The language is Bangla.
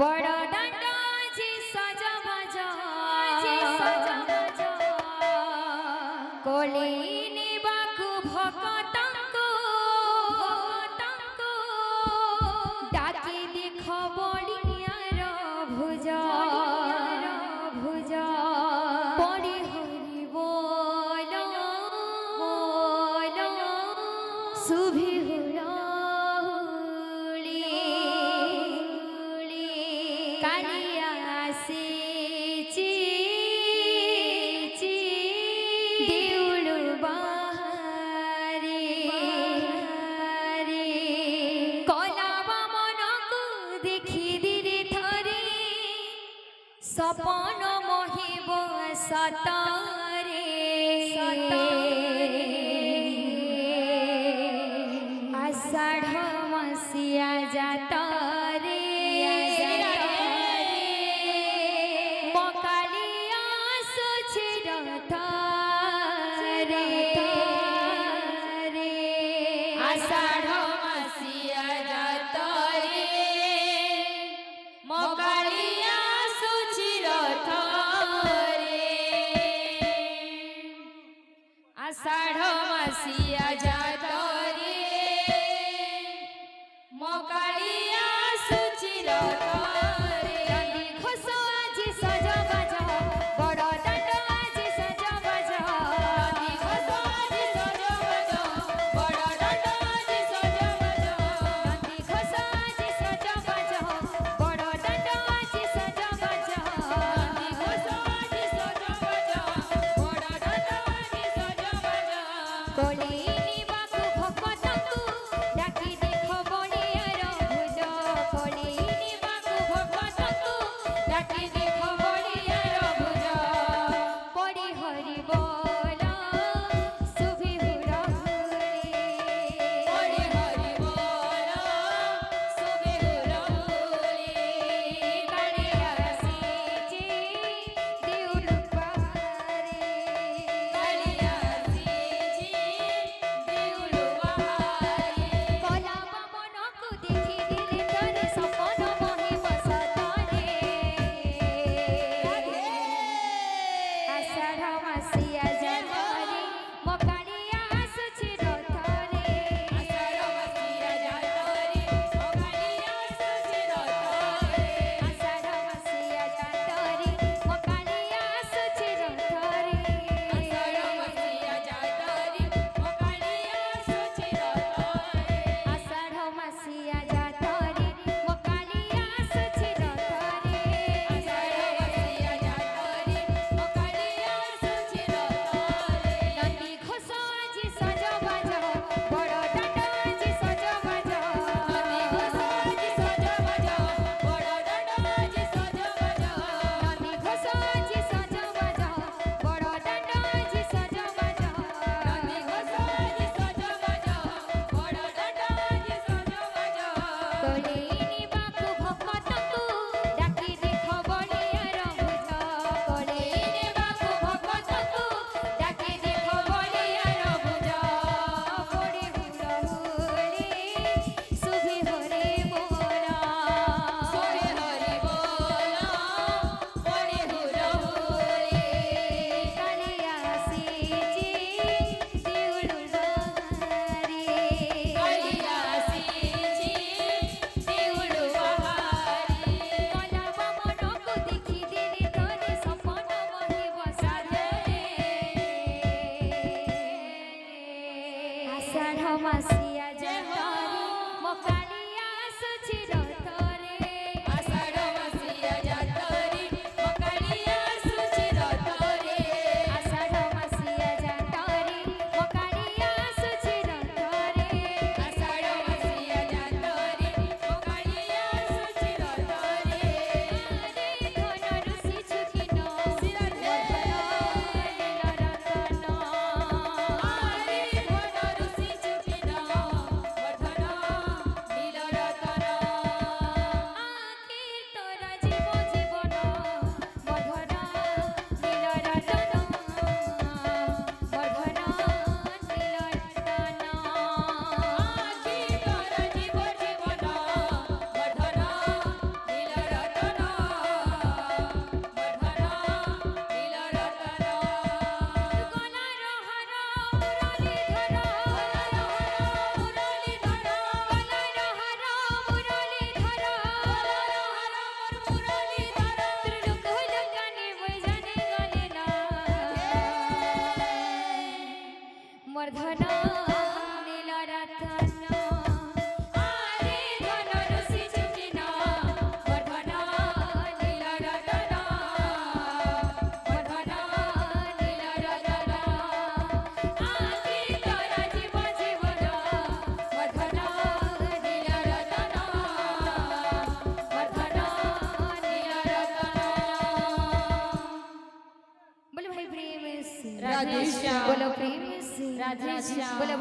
বড় দাণ্ড আজি সজবাজ কোলে নেবাকু ভকতঙ্কু ডাকি দেখ বড়িয়ার ভুজ পড়ি হরি বল শুভি হুড়ি কালিয়া আসিছি দেউল বাহারে কলা বামনকু দেখি দিরে থরে সপন মহিব সতরে আষাঢ় মসিয়া জাতরে মকালিয়া সুছি রথরে আষাঢ় মাসিয়া জাতরে মকালিয়া সুচি রথরে আষাঢ় মাসিয়া জাতরে মকালিয়া সুচি রথরে ঘোষ আজি সজবাজ বড় দাণ্ড আজি সজবাজ ঘোষ আজি সজবাজ বড় দাণ্ড আজি राधे श्याम बोलो प्रेम से राधे श्याम बोलो